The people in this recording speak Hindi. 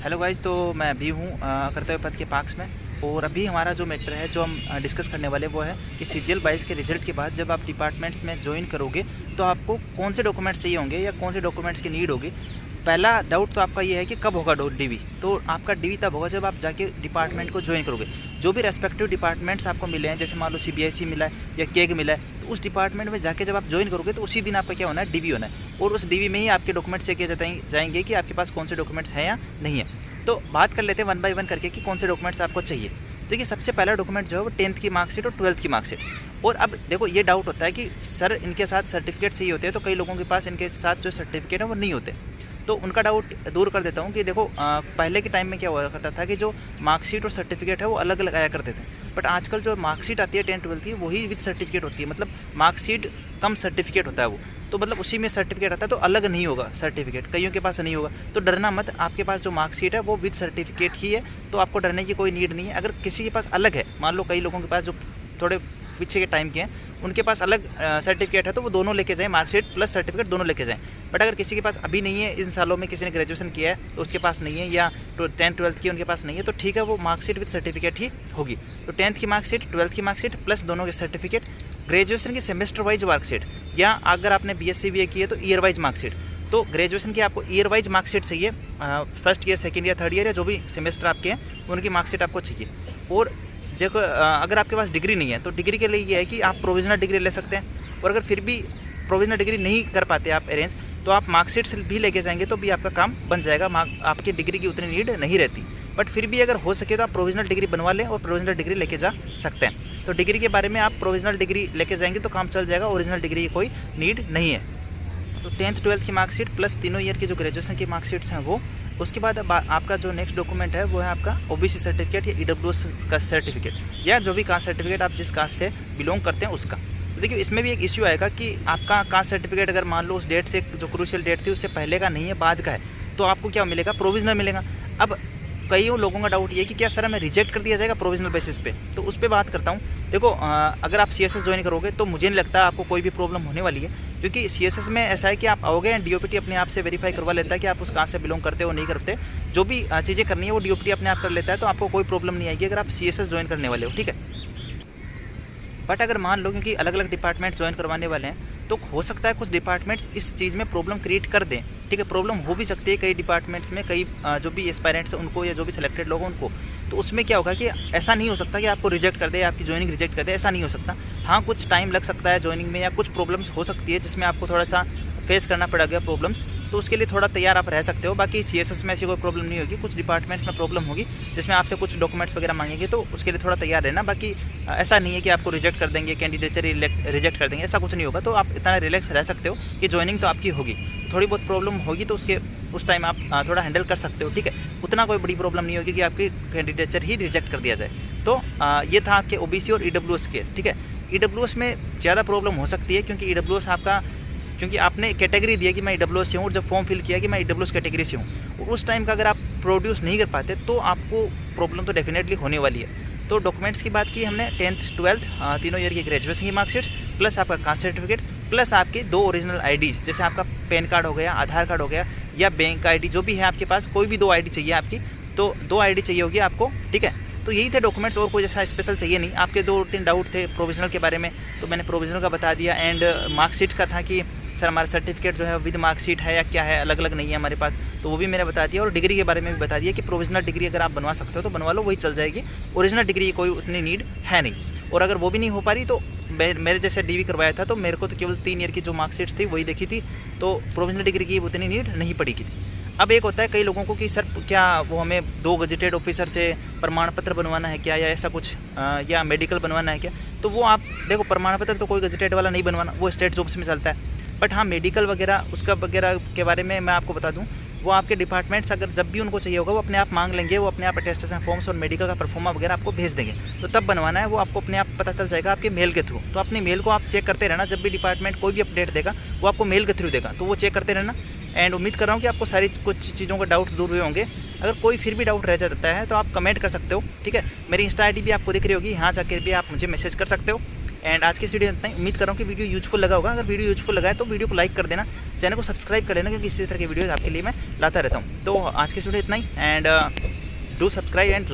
हेलो गाइज, तो मैं अभी हूँ कर्तव्य पथ के पार्क्स में। और अभी हमारा जो मैटर है जो हम डिस्कस करने वाले वो है कि सीजीएल 22 के रिजल्ट के बाद जब आप डिपार्टमेंट्स में ज्वाइन करोगे तो आपको कौन से डॉक्यूमेंट्स चाहिए होंगे या कौन से डॉक्यूमेंट्स की नीड होगी। पहला डाउट तो आपका ये है कि कब होगा डीवी। तो आपका डीवी तब होगा जब आप जाके डिपार्टमेंट को ज्वाइन करोगे। जो भी रेस्पेक्टिव डिपार्टमेंट्स आपको मिले हैं, जैसे मान लो सीबीएसई मिला है या केग मिला है, तो उस डिपार्टमेंट में जाके जब आप ज्वाइन करोगे तो उसी दिन आपका क्या होना है, डीवी होना है। और उस डीवी में ही आपके डॉक्यूमेंट्स चेक किए जाएंगे कि आपके पास कौन से डॉक्यूमेंट्स हैं या नहीं है। तो बात कर लेते हैं वन बाय वन करके कि कौन से डॉक्यूमेंट्स आपको चाहिए। देखिए, सबसे पहला डॉक्यूमेंट जो है वो 10th की मार्कशीट और 12th की मार्कशीट। और अब देखो, ये डाउट होता है कि सर इनके साथ सर्टिफिकेट चाहिए होते हैं, तो कई लोगों के पास इनके साथ जो सर्टिफिकेट है वो नहीं होते। तो उनका डाउट दूर कर देता हूँ कि देखो, पहले के टाइम में क्या हुआ करता था कि जो मार्कशीट और सर्टिफिकेट है वो अलग अलग आया करते थे। बट आजकल जो मार्कशीट आती है 10th 12th की, वही विद सर्टिफिकेट होती है। मतलब मार्कशीट कम सर्टिफिकेट होता है वो, तो मतलब उसी में सर्टिफिकेट आता है, तो अलग नहीं होगा सर्टिफिकेट, कईयों के पास नहीं होगा। तो डरना मत, आपके पास जो मार्कशीट है वो विद सर्टिफिकेट ही है, तो आपको डरने की कोई नीड नहीं है। अगर किसी के पास अलग है, मान लो कई लोगों के पास जो थोड़े पीछे के टाइम के हैं, उनके पास अलग सर्टिफिकेट है, तो वो दोनों लेके जाएं, मार्कशीट प्लस सर्टिफिकेट दोनों लेके जाएं। बट अगर किसी के पास अभी नहीं है, इन सालों में किसी ने ग्रेजुएशन किया है तो उसके पास नहीं है, या 10th 12th की उनके पास नहीं है, तो ठीक है, वो मार्कशीट विद सर्टिफिकेट ही होगी। तो 10th की मार्कशीट, 12th की मार्कशीट प्लस दोनों के सर्टिफिकेट, ग्रेजुएशन की सेमेस्टर वाइज मार्कशीट, या अगर आपने बीएससी बीए की है तो ईयर वाइज मार्कशीट। तो ग्रेजुएशन की आपको ईयर वाइज मार्कशीट चाहिए, first year, second year, third year, या जो भी सेमेस्टर आपके हैं उनकी मार्कशीट आपको चाहिए। और जब अगर आपके पास डिग्री नहीं है तो डिग्री के लिए ये है कि आप प्रोविजनल डिग्री ले सकते हैं। और अगर फिर भी प्रोविजनल डिग्री नहीं कर पाते आप अरेंज, तो आप मार्कशीट से भी लेके जाएंगे तो भी आपका काम बन जाएगा। आपकी डिग्री की उतनी नीड नहीं रहती। बट फिर भी अगर हो सके तो आप प्रोविजनल डिग्री बनवा लें और प्रोविजनल डिग्री लेके जा सकते हैं। तो डिग्री के बारे में आप प्रोविजनल डिग्री लेके जाएंगे तो काम चल जाएगा, ओरिजिनल डिग्री की कोई नीड नहीं है। तो 10th 12th की मार्कशीट प्लस तीनों ईयर की जो ग्रेजुएशन की मार्कशीट्स हैं वो। उसके बाद अब आपका जो नेक्स्ट डॉक्यूमेंट है वो है आपका ओबीसी सर्टिफिकेट या ईडब्ल्यूएस का सर्टिफिकेट, या जो भी कास्ट सर्टिफिकेट आप जिस कास्ट से बिलोंग करते हैं उसका। तो देखिए, इसमें भी एक इश्यू आएगा कि आपका कास्ट सर्टिफिकेट अगर मान लो उस डेट से, जो क्रूशियल डेट थी उससे पहले का नहीं है, बाद का है, तो आपको क्या मिलेगा, प्रोविजनल मिलेगा। अब कई लोगों का डाउट ये कि क्या सर हमें रिजेक्ट कर दिया जाएगा प्रोविजनल बेसिस पे। तो उस पर बात करता हूँ। देखो, अगर आप सीएसएस ज्वाइन करोगे तो मुझे नहीं लगता आपको कोई भी प्रॉब्लम होने वाली है, क्योंकि सीएसएस में ऐसा है कि आप आओगे एंड डीओपीटी अपने आप से वेरीफाई करवा लेता है कि आप उस कहाँ से बिलोंग करते हो नहीं करते। जो भी चीज़ें करनी है वो डीओपीटी अपने आप कर लेता है, तो आपको कोई प्रॉब्लम नहीं आएगी अगर आप सीएसएस ज्वाइन करने वाले हो, ठीक है। बट अगर मान लो क्योंकि अलग अलग डिपार्टमेंट ज्वाइन करवाने वाले हैं, तो हो सकता है कुछ डिपार्टमेंट्स इस चीज़ में प्रॉब्लम क्रिएट कर दें, ठीक है। प्रॉब्लम हो भी सकती है कई डिपार्टमेंट्स में, कई जो भी एस्पायरेंट्स हैं उनको, या जो भी सिलेक्टेड लोग हैं उनको। तो उसमें क्या होगा कि ऐसा नहीं हो सकता कि आपको रिजेक्ट कर दे, आपकी ज्वाइनिंग रिजेक्ट कर दे, ऐसा नहीं हो सकता। हाँ, कुछ टाइम लग सकता है ज्वाइनिंग में, या कुछ प्रॉब्लम्स हो सकती है जिसमें आपको थोड़ा सा फेस करना पड़ेगा प्रॉब्लम्स, तो उसके लिए थोड़ा तैयार आप रह सकते हो। बाकी सीएसएस में ऐसी कोई प्रॉब्लम नहीं होगी। कुछ डिपार्टमेंट्स में प्रॉब्लम होगी जिसमें आपसे कुछ डॉक्यूमेंट्स वगैरह मांगेंगे, तो उसके लिए थोड़ा तैयार रहना। बाकी ऐसा नहीं है कि आपको रिजेक्ट कर देंगे, कैंडिडेचर रिजेक्ट कर देंगे, ऐसा कुछ नहीं होगा। तो आप इतना रिलैक्स रह सकते हो कि ज्वाइनिंग तो आपकी होगी। थोड़ी बहुत प्रॉब्लम होगी तो उस टाइम आप थोड़ा हैंडल कर सकते हो, ठीक है। उतना कोई बड़ी प्रॉब्लम नहीं होगी कि आपकी कैंडिडेचर ही रिजेक्ट कर दिया जाए। तो ये था आपके ओबीसी और ईडब्ल्यूएस के, ठीक है। ईडब्ल्यूएस में ज़्यादा प्रॉब्लम हो सकती है, क्योंकि ईडब्ल्यूएस आपका, क्योंकि आपने कैटेगरी दिया कि मैं ईडब्ल्यूएस से हूँ, और जब फॉर्म फिल किया कि मैं ईडब्ल्यूएस कैटेगरी से हूँ, और उस टाइम का अगर आप प्रोड्यूस नहीं कर पाते तो आपको प्रॉब्लम तो डेफिनेटली होने वाली है। तो डॉक्यूमेंट्स की बात की हमने, 10th 12th तीनों ईयर की ग्रेजुएशन की मार्कशीट, प्लस आपका कास्ट सर्टिफिकेट, प्लस आपके 2 ओरिजिनल आईडीज, जैसे आपका पैन कार्ड हो गया, आधार कार्ड हो गया, या बैंक आईडी, जो भी है आपके पास, कोई भी 2 आईडी चाहिए आपकी, तो 2 आईडी चाहिए होगी आपको, ठीक है। तो यही थे डॉक्यूमेंट्स, और कोई जैसा स्पेशल चाहिए नहीं। आपके 2-3 डाउट थे प्रोविजनल के बारे में, तो मैंने प्रोविजनल का बता दिया। एंड मार्कशीट का था कि सर हमारा सर्टिफिकेट जो है विद मार्कशीट है या क्या है, अलग अलग नहीं है हमारे पास, तो वो भी मैंने बता दिया। और डिग्री के बारे में भी बता दिया कि प्रोविजनल डिग्री अगर आप बनवा सकते हो तो बनवा लो, वही चल जाएगी। ओरिजिनल डिग्री की कोई उतनी नीड है नहीं। और अगर वो भी नहीं हो पा रही तो मेरे जैसे डीवी करवाया था, तो मेरे को तो केवल 3 ईयर की जो मार्कशीट थी वही देखी थी, तो प्रोविजनल डिग्री की उतनी नीड नहीं पड़ेगी। अब एक होता है कई लोगों को कि सर क्या वो हमें 2 गजेटेड ऑफिसर से प्रमाण पत्र बनवाना है क्या, या ऐसा कुछ, या मेडिकल बनवाना है क्या। तो वो आप देखो, प्रमाण पत्र तो कोई गजेटेड वाला नहीं बनवाना, वो स्टेट जॉब्स में चलता है। बट हाँ, मेडिकल वगैरह उसका वगैरह के बारे में मैं आपको बता दूं, वो आपके डिपार्टमेंट्स अगर जब भी उनको चाहिए होगा वो अपने आप मांग लेंगे, वो अपने आप अटेस्टेशन फॉर्म्स और मेडिकल का परफॉर्मा वगैरह आपको भेज देंगे। तो तब बनवाना है वो आपको अपने आप पता चल जाएगा आपके मेल के थ्रू। तो अपने मेल को आप चेक करते रहना, जब भी डिपार्टमेंट कोई भी अपडेट देगा वो आपको मेल के थ्रू देगा, तो वो चेक करते रहना। एंड उम्मीद कर रहा हूँ कि आपको सारी कुछ चीज़ों का डाउट दूर हुए होंगे। अगर कोई फिर भी डाउट रह जाता है तो आप कमेंट कर सकते हो, ठीक है। मेरी इंस्टा आईडी भी आपको दिख रही होगी, यहाँ जाकर भी आप मुझे मैसेज कर सकते हो। एंड आज की इस वीडियो में इतना ही। उम्मीद कर रहा हूँ कि वीडियो यूजफुल लगा होगा। अगर वीडियो यूजफुल लगा है तो वीडियो को लाइक कर देना, चैनल को सब्सक्राइब कर लेना, क्योंकि इसी तरह की वीडियो आपके लिए मैं लाता रहता हूँ। तो आज की इस वीडियो इतना ही, and do subscribe and like.